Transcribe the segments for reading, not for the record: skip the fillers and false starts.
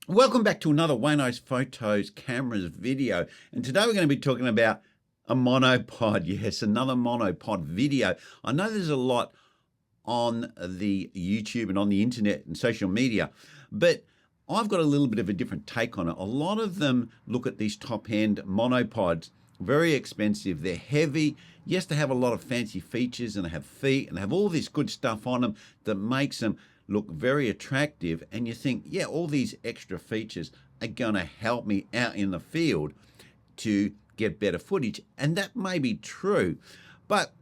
Welcome back to another Waynos Fotos cameras video, and today we're going to be talking about a monopod. Yes, another monopod video. I know there's a lot on the YouTube and on the internet and social media, but I've got a little bit of a different take on it. A lot of them look at these top-end monopods, very expensive, they're heavy. Yes, they have a lot of fancy features and they have feet and they have all this good stuff on them that makes them look very attractive, and you think, yeah, all these extra features are going to help me out in the field to get better footage, and that may be true. But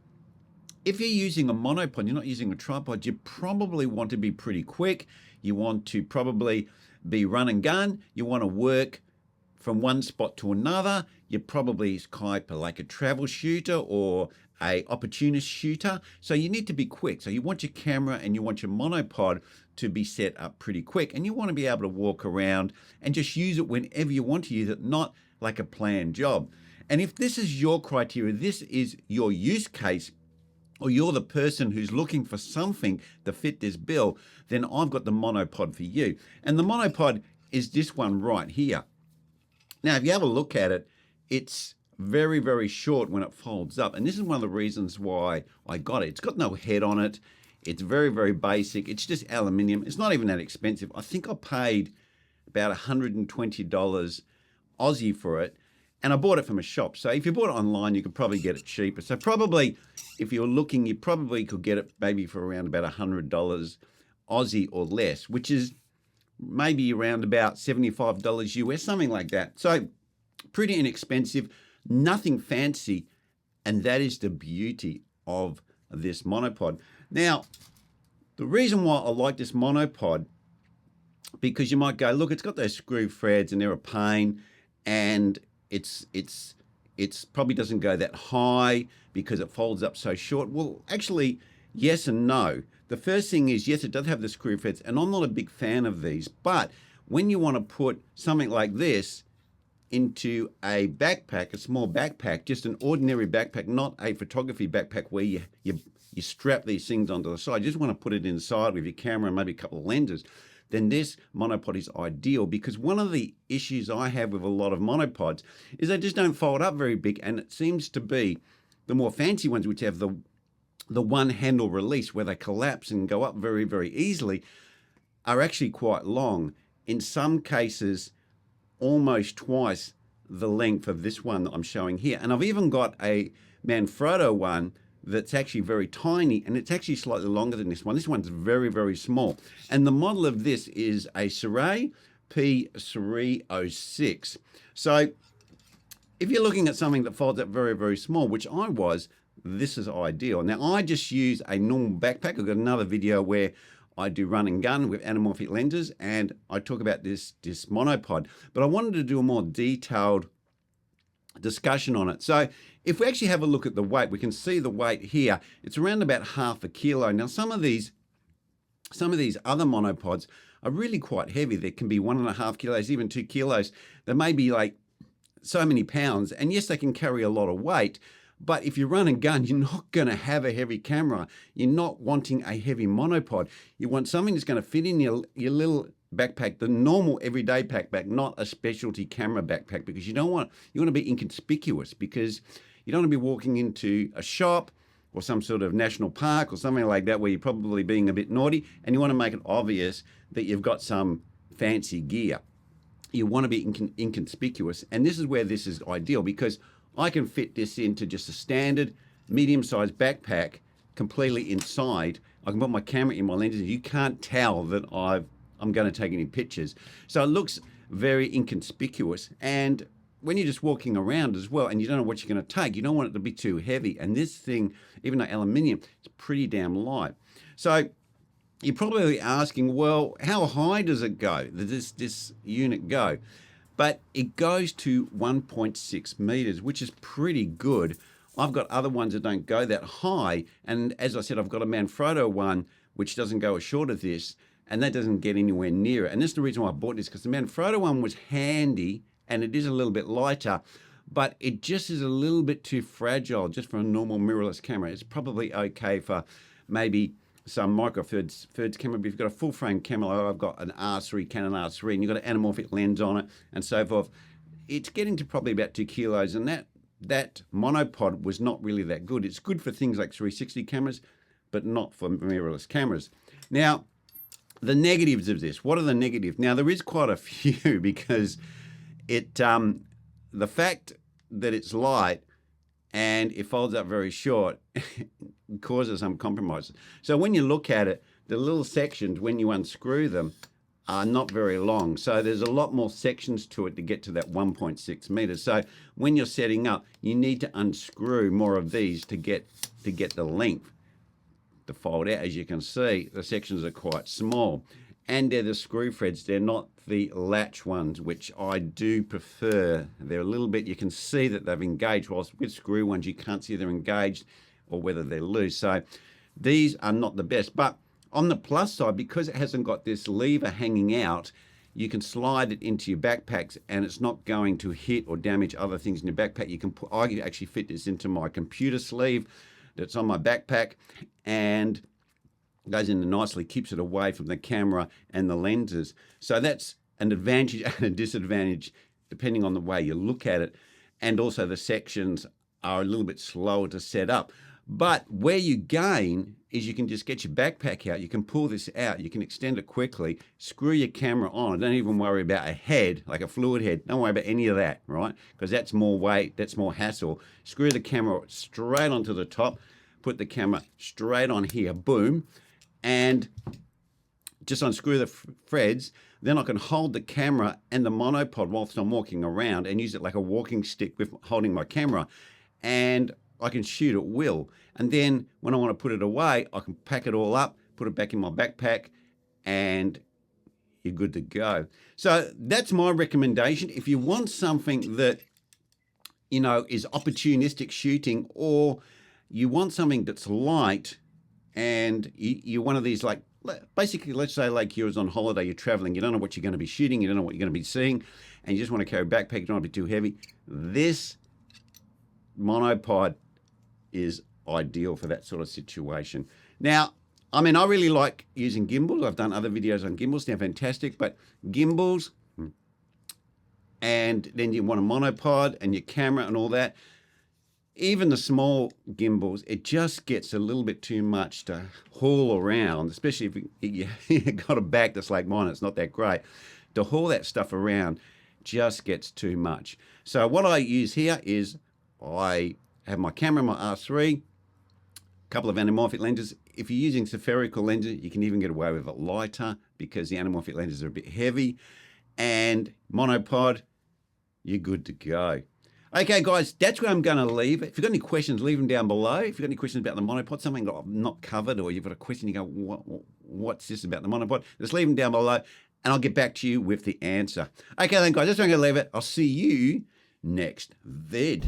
if you're using a monopod, you're not using a tripod, you probably want to be pretty quick. You want to probably be run and gun. You want to work from one spot to another. You're probably type like a travel shooter or a opportunist shooter. So you need to be quick. So you want your camera and you want your monopod to be set up pretty quick. And you want to be able to walk around and just use it whenever you want to use it, not like a planned job. And if this is your criteria, this is your use case, or you're the person who's looking for something to fit this bill, then I've got the monopod for you. And the monopod is this one right here. Now, if you have a look at it, it's very, very short when it folds up. And this is one of the reasons why I got it. It's got no head on it. It's very, very basic. It's just aluminium. It's not even that expensive. I think I paid about $120 Aussie for it. And I bought it from a shop. So if you bought it online, you could probably get it cheaper. So probably, if you're looking, you probably could get it maybe for around about $100 Aussie or less, which is maybe around about $75 US, something like that. So pretty inexpensive, nothing fancy, and that is the beauty of this monopod. Now, the reason why I like this monopod, because you might go, look, it's got those screw threads and they're a pain, and it's probably doesn't go that high because it folds up so short. Well, actually, yes and no. The first thing is, yes, it does have the screw threads, and I'm not a big fan of these, but when you want to put something like this into a backpack, a small backpack, just an ordinary backpack, not a photography backpack where you strap these things onto the side, you just want to put it inside with your camera and maybe a couple of lenses, then this monopod is ideal. Because one of the issues I have with a lot of monopods is they just don't fold up very big, and it seems to be the more fancy ones, which have the one handle release where they collapse and go up very, very easily, are actually quite long. In some cases, almost twice the length of this one that I'm showing here. And I've even got a Manfrotto one that's actually very tiny, and it's actually slightly longer than this one. This one's very, very small. And the model of this is a Sirui P-306. So if you're looking at something that folds up very, very small, which I was, this is ideal. Now, I just use a normal backpack. I've got another video where I do run and gun with anamorphic lenses, and I talk about this monopod. But I wanted to do a more detailed discussion on it. So if we actually have a look at the weight, we can see the weight here. It's around about half a kilo. Now, some of these other monopods are really quite heavy. They can be 1.5 kilos, even 2 kilos. They may be like so many pounds. And yes, they can carry a lot of weight. But if you run and gun, you're not going to have a heavy camera. You're not wanting a heavy monopod. You want something that's going to fit in your little backpack, the normal everyday backpack, not a specialty camera backpack, because you want to be inconspicuous, because you don't want to be walking into a shop or some sort of national park or something like that where you're probably being a bit naughty, and you want to make it obvious that you've got some fancy gear. You want to be inconspicuous, and this is where this is ideal, because I can fit this into just a standard medium-sized backpack completely inside. I can put my camera in my lenses. You can't tell that I'm going to take any pictures. So it looks very inconspicuous. And when you're just walking around as well and you don't know what you're going to take, you don't want it to be too heavy. And this thing, even though aluminium, it's pretty damn light. So you're probably asking, well, how high does it go? Does this unit go? But it goes to 1.6 meters, which is pretty good. I've got other ones that don't go that high. And as I said, I've got a Manfrotto one, which doesn't go as short as this, and that doesn't get anywhere near it. And this is the reason why I bought this, because the Manfrotto one was handy, and it is a little bit lighter, but it just is a little bit too fragile just for a normal mirrorless camera. It's probably okay for maybe some micro Four Thirds camera, but if you've got a full frame camera, like I've got an R3, Canon R3, and you've got an anamorphic lens on it and so forth, it's getting to probably about 2 kilos, and that monopod was not really that good. It's good for things like 360 cameras, but not for mirrorless cameras. Now, the negatives of this, what are the negatives? Now, there is quite a few, because the fact that it's light and it folds up very short causes some compromises. So when you look at it, the little sections, when you unscrew them, are not very long. So there's a lot more sections to it to get to that 1.6 meters. So when you're setting up, you need to unscrew more of these to get the length to fold out. As you can see, the sections are quite small. And they're the screw threads. They're not the latch ones, which I do prefer. They're a little bit, you can see that they've engaged, whilst with screw ones, you can't see they're engaged or whether they're loose. So these are not the best. But on the plus side, because it hasn't got this lever hanging out, you can slide it into your backpacks and it's not going to hit or damage other things in your backpack. You can put, I can actually fit this into my computer sleeve that's on my backpack, and goes in nicely, keeps it away from the camera and the lenses. So that's an advantage and a disadvantage depending on the way you look at it. And also the sections are a little bit slower to set up. But where you gain is you can just get your backpack out, you can pull this out, you can extend it quickly, screw your camera on. Don't even worry about a head, like a fluid head. Don't worry about any of that, right? Because that's more weight, that's more hassle. Screw the camera straight onto the top, put the camera straight on here, boom, and just unscrew the threads. Then I can hold the camera and the monopod whilst I'm walking around and use it like a walking stick with holding my camera, and I can shoot at will. And then when I want to put it away, I can pack it all up, put it back in my backpack, and you're good to go. So that's my recommendation. If you want something that, you know, is opportunistic shooting, or you want something that's light, and you're one of these, like, basically, let's say like you're on holiday, you're traveling, you don't know what you're going to be shooting, you don't know what you're going to be seeing, and you just want to carry a backpack, you don't want to be too heavy, this monopod is ideal for that sort of situation. Now, I mean, I really like using gimbals. I've done other videos on gimbals, they're fantastic, but gimbals, and then you want a monopod and your camera and all that. Even the small gimbals, it just gets a little bit too much to haul around, especially if you've got a back that's like mine, it's not that great. To haul that stuff around just gets too much. So what I use here is I have my camera, my R3, a couple of anamorphic lenses. If you're using spherical lenses, you can even get away with it lighter because the anamorphic lenses are a bit heavy. And monopod, you're good to go. Okay, guys, that's where I'm going to leave it. If you've got any questions, leave them down below. If you've got any questions about the monopod, something that I've not covered, or you've got a question, you go, what's this about the monopod? Just leave them down below, and I'll get back to you with the answer. Okay, then, guys, that's where I'm going to leave it. I'll see you next vid.